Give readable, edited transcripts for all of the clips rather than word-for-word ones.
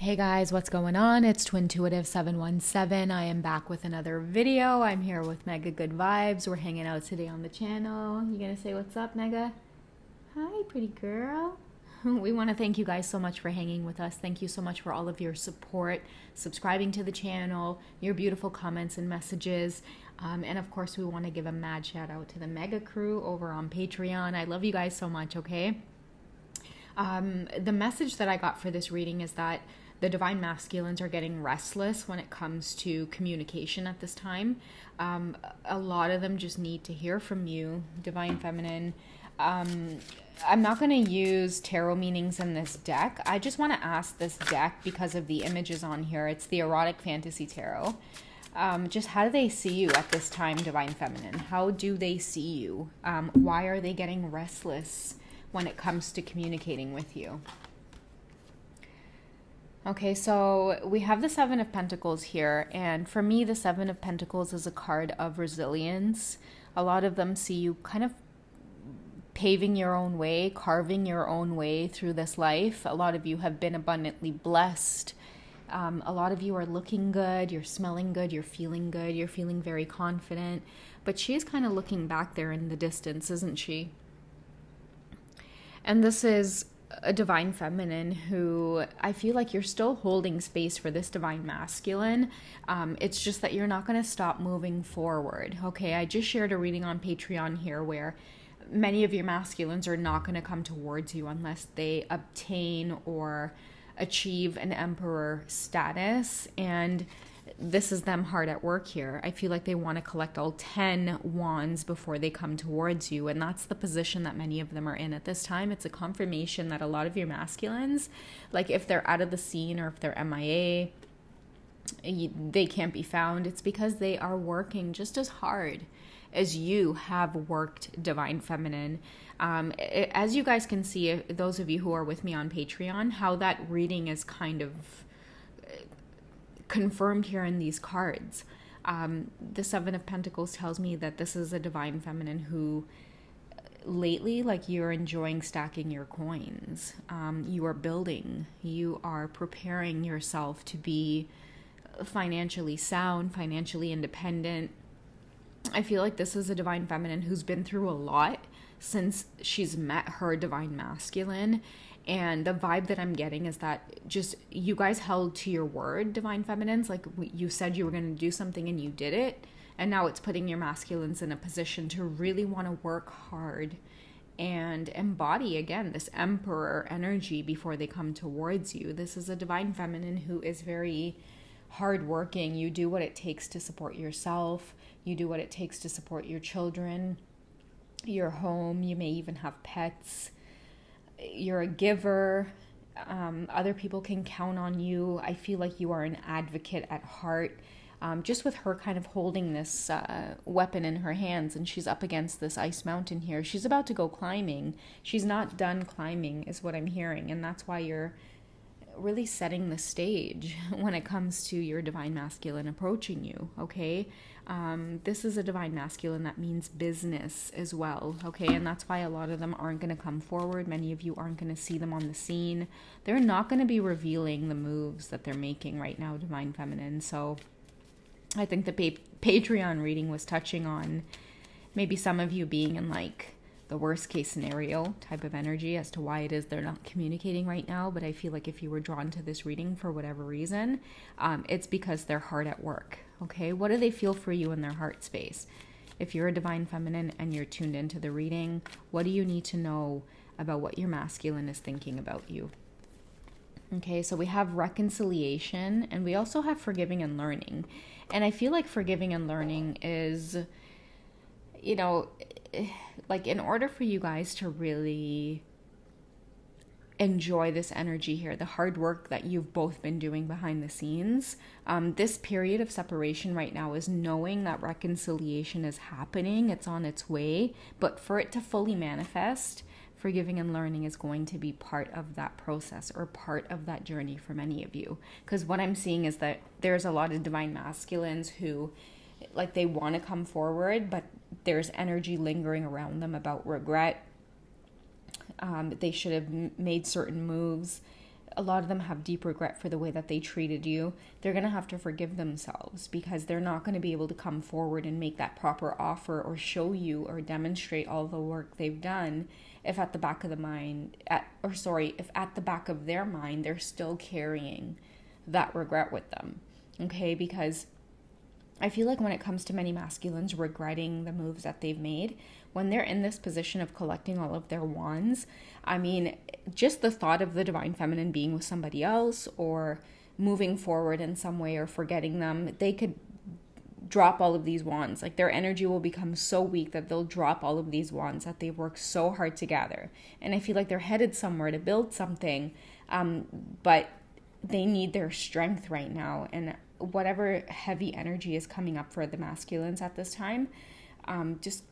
Hey guys, what's going on? It's Twintuitive717. I am back with another video. I'm here with Mega Good Vibes. We're hanging out today on the channel. You gonna say what's up, Mega? Hi, pretty girl. We want to thank you guys so much for hanging with us. Thank you so much for all of your support, subscribing to the channel, your beautiful comments and messages. And of course, we want to give a mad shout out to the Mega crew over on Patreon. I love you guys so much, okay? The message that I got for this reading is that the divine masculines are getting restless when it comes to communication at this time. A lot of them just need to hear from you, divine feminine. I'm not going to use tarot meanings in this deck. I just want to ask this deck because of the images on here. It's the erotic fantasy tarot. Just how do they see you at this time, divine feminine? How do they see you? Why are they getting restless when it comes to communicating with you? Okay, so we have the Seven of Pentacles here, and for me, the Seven of Pentacles is a card of resilience. A lot of them see you kind of paving your own way, carving your own way through this life. A lot of you have been abundantly blessed. A lot of you are looking good, you're smelling good, you're feeling very confident. But she's kind of looking back there in the distance, isn't she? And this is a divine feminine who I feel like you're still holding space for this divine masculine. It's just that you're not going to stop moving forward. Okay, I just shared a reading on Patreon here where many of your masculines are not going to come towards you unless they obtain or achieve an emperor status, and this is them hard at work here. I feel like they want to collect all 10 wands before they come towards you, and that's the position that many of them are in at this time. It's a confirmation that a lot of your masculines, like if they're out of the scene or if they're MIA, they can't be found. It's because they are working just as hard as you have worked, divine feminine. As you guys can see, those of you who are with me on Patreon, how that reading is kind of confirmed here in these cards. The Seven of Pentacles tells me that this is a divine feminine who lately, like, you're enjoying stacking your coins. You are building, you are preparing yourself to be financially sound, financially independent. I feel like this is a divine feminine who's been through a lot since she's met her divine masculine. And the vibe that I'm getting is that just you guys held to your word, divine feminines. Like, you said you were going to do something and you did it. And now it's putting your masculines in a position to really want to work hard and embody, again, this emperor energy before they come towards you. This is a divine feminine who is very hardworking. You do what it takes to support yourself. You do what it takes to support your children, your home. You may even have pets. You're a giver. Other people can count on you. I feel like you are an advocate at heart. Just with her kind of holding this weapon in her hands, and she's up against this ice mountain here. She's about to go climbing. She's not done climbing is what I'm hearing. And that's why you're really setting the stage when it comes to your divine masculine approaching you, okay? This is a divine masculine that means business as well, okay? And that's why a lot of them aren't going to come forward. Many of you aren't going to see them on the scene. They're not going to be revealing the moves that they're making right now, divine feminine. So I think the Patreon reading was touching on maybe some of you being in like the worst case scenario type of energy as to why it is they're not communicating right now. But I feel like if you were drawn to this reading for whatever reason, it's because they're hard at work. Okay, what do they feel for you in their heart space? If you're a divine feminine and you're tuned into the reading, what do you need to know about what your masculine is thinking about you? Okay, so we have reconciliation, and we also have forgiving and learning. And I feel like forgiving and learning is, you know, like, in order for you guys to really enjoy this energy here, the hard work that you've both been doing behind the scenes, this period of separation right now is knowing that reconciliation is happening, it's on its way. But for it to fully manifest, forgiving and learning is going to be part of that process, or part of that journey for many of you. Because what I'm seeing is that there's a lot of divine masculines who, like, they want to come forward, but there's energy lingering around them about regret. They should have made certain moves a lot of them have deep regret for the way that they treated you. They're going to have to forgive themselves because they're not going to be able to come forward and make that proper offer or show you or demonstrate all the work they've done if at the back of the mind, if at the back of their mind, they're still carrying that regret with them. Okay, because I feel like when it comes to many masculines regretting the moves that they've made, when they're in this position of collecting all of their wands, I mean, just the thought of the divine feminine being with somebody else or moving forward in some way or forgetting them, they could drop all of these wands. Like their energy will become so weak that they'll drop all of these wands that they've worked so hard to gather. And I feel like they're headed somewhere to build something, but they need their strength right now. And whatever heavy energy is coming up for the masculines at this time, just,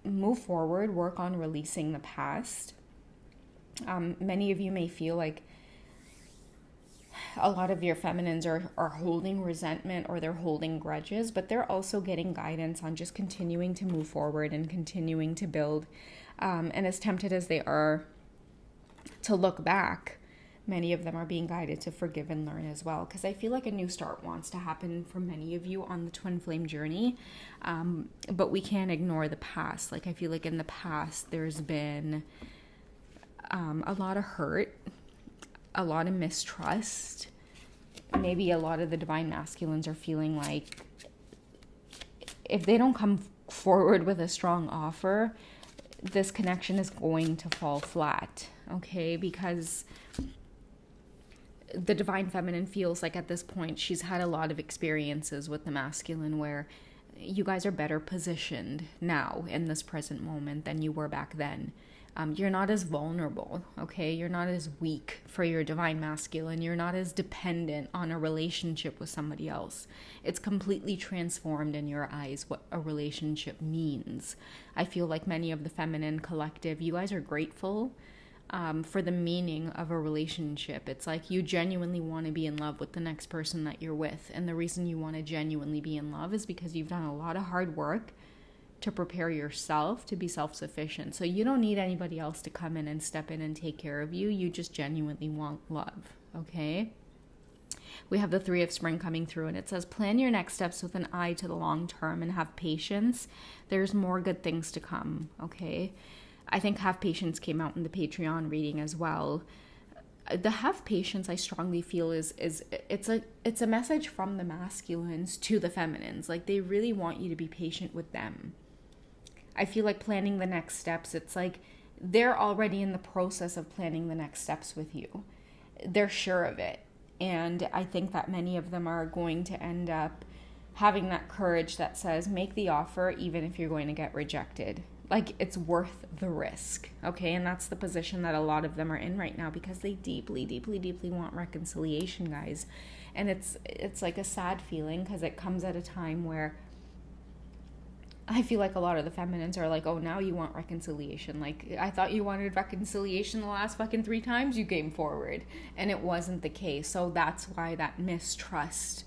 move forward, work on releasing the past. Many of you may feel like a lot of your feminines are holding resentment or they're holding grudges, but they're also getting guidance on just continuing to move forward and continuing to build. And as tempted as they are to look back, many of them are being guided to forgive and learn as well, because I feel like a new start wants to happen for many of you on the twin flame journey, but we can't ignore the past. Like I feel like in the past there's been a lot of hurt, a lot of mistrust. Maybe a lot of the divine masculines are feeling like if they don't come forward with a strong offer, this connection is going to fall flat, okay? Because the divine feminine feels like at this point she's had a lot of experiences with the masculine where you guys are better positioned now in this present moment than you were back then. You're not as vulnerable, okay? You're not as weak for your divine masculine. You're not as dependent on a relationship with somebody else. It's completely transformed in your eyes what a relationship means. I feel like many of the feminine collective, you guys are grateful for the meaning of a relationship. It's like you genuinely want to be in love with the next person that you're with. And the reason you want to genuinely be in love is because you've done a lot of hard work to prepare yourself to be self-sufficient. So you don't need anybody else to come in and step in and take care of you. You just genuinely want love, okay? We have the 3 of Spring coming through, and it says, plan your next steps with an eye to the long term and have patience. There's more good things to come, okay? I think have patience came out in the Patreon reading as well. The have patience, I strongly feel it's a message from the masculines to the feminines. Like they really want you to be patient with them. I feel like planning the next steps, it's like they're already in the process of planning the next steps with you. They're sure of it. And I think that many of them are going to end up having that courage that says, make the offer even if you're going to get rejected. Like it's worth the risk, okay? And that's the position that a lot of them are in right now because they deeply, deeply, deeply want reconciliation, guys. And it's like a sad feeling because it comes at a time where I feel like a lot of the feminines are like, oh, now you want reconciliation. Like, I thought you wanted reconciliation the last fucking 3 times you came forward. And it wasn't the case. So that's why that mistrust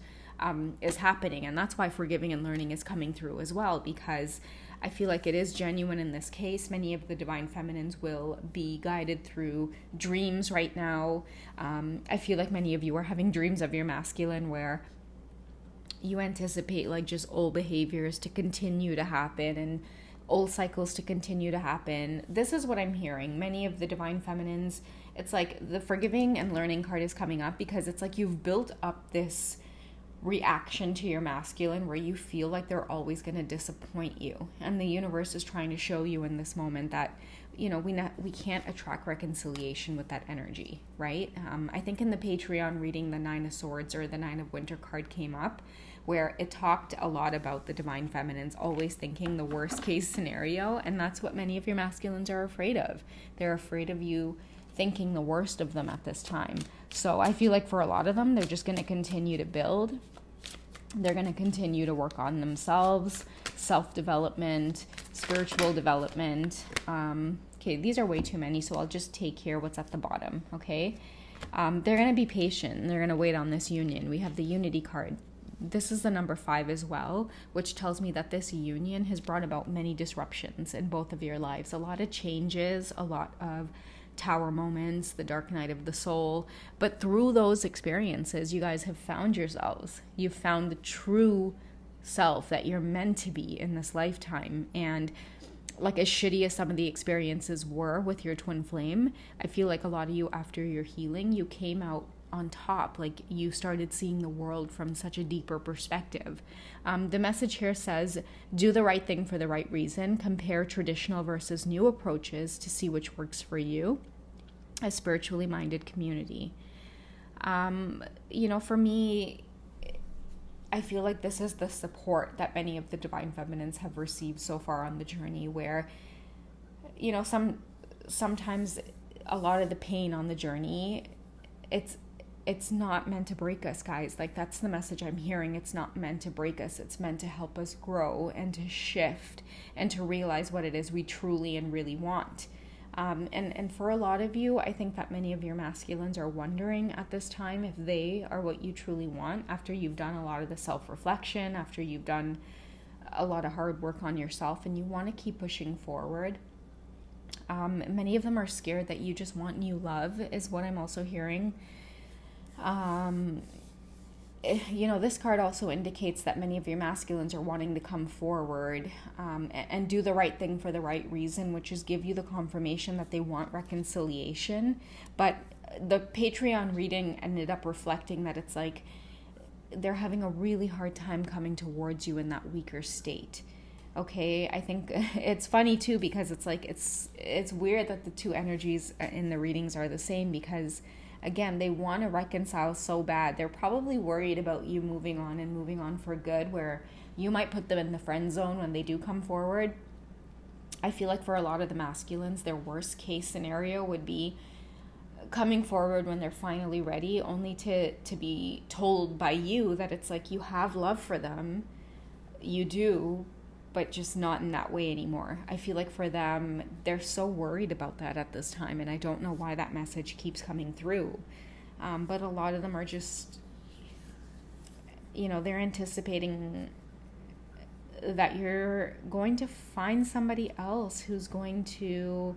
is happening. And that's why forgiving and learning is coming through as well. Because I feel like it is genuine in this case. Many of the divine feminines will be guided through dreams right now. I feel like many of you are having dreams of your masculine where you anticipate like just old behaviors to continue to happen and old cycles to continue to happen. This is what I'm hearing. Many of the divine feminines, it's like the forgiving and learning card is coming up because it's like you've built up this reaction to your masculine where you feel like they're always going to disappoint you. And the universe is trying to show you in this moment that, you know, we can't attract reconciliation with that energy, right? I think in the Patreon reading, the 9 of Swords or the 9 of Winter card came up where it talked a lot about the divine feminines always thinking the worst case scenario. And that's what many of your masculines are afraid of. They're afraid of you thinking the worst of them at this time. So I feel like for a lot of them, they're just going to continue to build. They're going to continue to work on themselves, self-development, spiritual development. Okay, these are way too many, so I'll just take here what's at the bottom, okay? They're going to be patient. They're going to wait on this union. We have the Unity card. This is the number 5 as well, which tells me that this union has brought about many disruptions in both of your lives. A lot of changes, a lot of tower moments, the dark night of the soul. But through those experiences, you guys have found yourselves. You've found the true self that you're meant to be in this lifetime. And like, as shitty as some of the experiences were with your twin flame, I feel like a lot of you, after your healing, you came out on top. Like, you started seeing the world from such a deeper perspective. The message here says, do the right thing for the right reason. Compare traditional versus new approaches to see which works for you. A spiritually minded community. For me, I feel like this is the support that many of the divine feminines have received so far on the journey, where, sometimes a lot of the pain on the journey, it's not meant to break us, guys. Like, that's the message I'm hearing. It's not meant to break us. It's meant to help us grow and to shift and to realize what it is we truly and really want. And for a lot of you, I think that many of your masculines are wondering at this time if they are what you truly want after you've done a lot of the self-reflection, after you've done a lot of hard work on yourself, and you want to keep pushing forward. Many of them are scared that you just want new love, is what I'm also hearing. This card also indicates that many of your masculines are wanting to come forward and do the right thing for the right reason, which is give you the confirmation that they want reconciliation. But the Patreon reading ended up reflecting that it's like they're having a really hard time coming towards you in that weaker state. Okay, I think it's funny too, because it's like it's weird that the two energies in the readings are the same, because again, they want to reconcile so bad. They're probably worried about you moving on for good, where you might put them in the friend zone when they do come forward. I feel like for a lot of the masculines, their worst case scenario would be coming forward when they're finally ready, only to be told by you that it's like you have love for them. You do, but just not in that way anymore. I feel like for them, they're so worried about that at this time, and I don't know why that message keeps coming through. But a lot of them are just, they're anticipating that you're going to find somebody else who's going to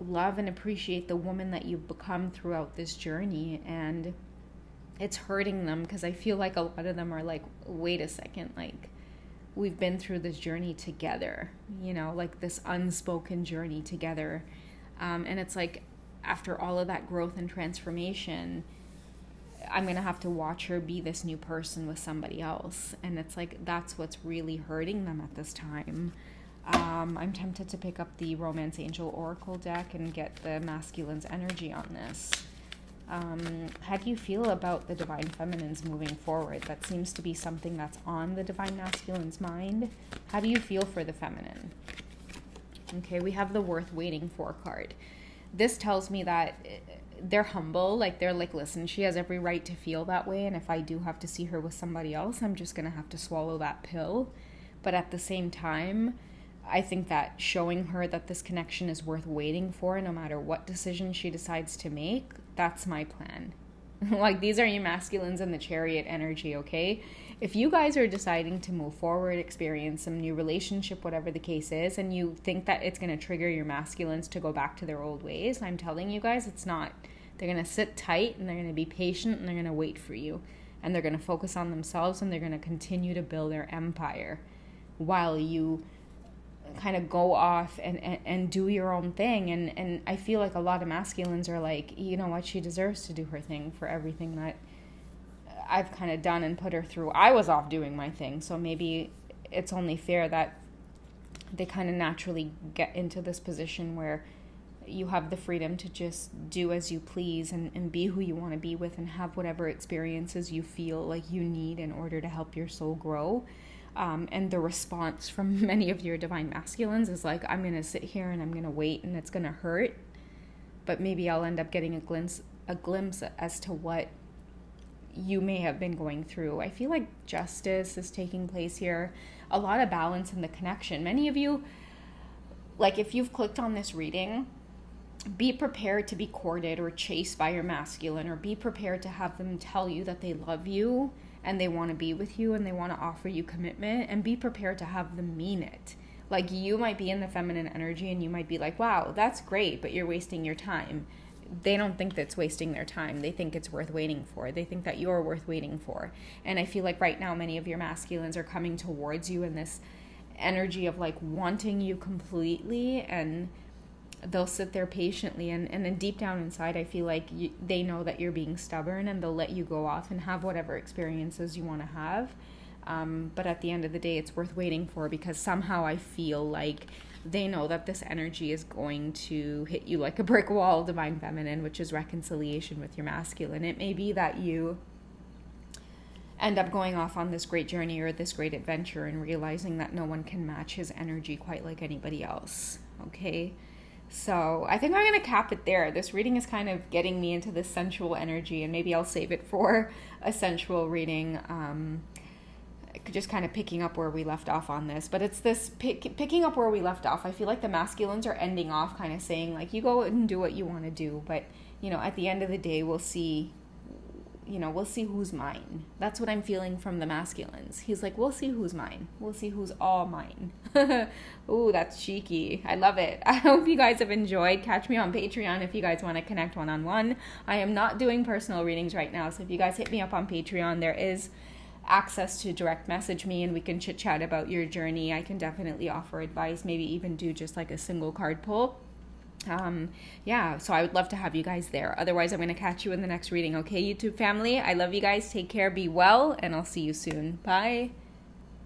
love and appreciate the woman that you've become throughout this journey. And it's hurting them, because I feel like a lot of them are like, wait a second, like, we've been through this journey together, like this unspoken journey together. And it's like, after all of that growth and transformation, I'm going to have to watch her be this new person with somebody else. And it's like, that's what's really hurting them at this time. I'm tempted to pick up the Romance Angel Oracle deck and get the masculine's energy on this. How do you feel about the divine feminines moving forward? That seems to be something that's on the divine masculine's mind. How do you feel for the feminine? Okay, we have the worth waiting for card. This tells me that they're humble. Like, they're like, listen, she has every right to feel that way, and if I do have to see her with somebody else, I'm just gonna have to swallow that pill. But at the same time, I think that showing her that this connection is worth waiting for, no matter what decision she decides to make, that's my plan. Like, these are your masculines in the Chariot energy, okay? If you guys are deciding to move forward, experience some new relationship, whatever the case is, and you think that it's going to trigger your masculines to go back to their old ways, I'm telling you guys, it's not. They're going to sit tight, and they're going to be patient, and they're going to wait for you. And they're going to focus on themselves, and they're going to continue to build their empire while you kind of go off and do your own thing. And I feel like a lot of masculines are like, you know what, she deserves to do her thing for everything that I've kind of done and put her through. I was off doing my thing, so maybe it's only fair that they kind of naturally get into this position where you have the freedom to just do as you please and be who you want to be with, and have whatever experiences you feel like you need in order to help your soul grow. And the response from many of your divine masculines is like, I'm going to sit here and I'm going to wait, and it's going to hurt, but maybe I'll end up getting a glimpse as to what you may have been going through. I feel like justice is taking place here. A lot of balance in the connection. Many of you, like, if you've clicked on this reading, be prepared to be courted or chased by your masculine, or be prepared to have them tell you that they love you and they want to be with you and they want to offer you commitment, and be prepared to have them mean it. Like, you might be in the feminine energy and you might be like, wow, that's great, but you're wasting your time. They don't think that's wasting their time. They think it's worth waiting for. They think that you're worth waiting for. And I feel like right now many of your masculines are coming towards you in this energy of like wanting you completely, and they'll sit there patiently, and then deep down inside I feel like they know that you're being stubborn, and they'll let you go off and have whatever experiences you want to have. But at the end of the day, it's worth waiting for, because somehow I feel like they know that this energy is going to hit you like a brick wall, divine feminine, which is reconciliation with your masculine. It may be that you end up going off on this great journey or this great adventure and realizing that no one can match his energy quite like anybody else. Okay? So I think I'm going to cap it there. This reading is kind of getting me into this sensual energy, and maybe I'll save it for a sensual reading. Just kind of picking up where we left off on this, but it's this picking up where we left off. I feel like the masculines are ending off kind of saying like, you go and do what you want to do, but at the end of the day, we'll see who's mine. That's what I'm feeling from the masculines. He's like, we'll see who's mine. We'll see who's all mine. Ooh, that's cheeky. I love it. I hope you guys have enjoyed. Catch me on Patreon if you guys want to connect one-on-one. I am not doing personal readings right now, so if you guys hit me up on Patreon, there is access to direct message me and we can chit chat about your journey. I can definitely offer advice, maybe even do just like a single card pull. So I would love to have you guys there. Otherwise, I'm going to catch you in the next reading. Okay, YouTube family, I love you guys. Take care, be well, and I'll see you soon. Bye.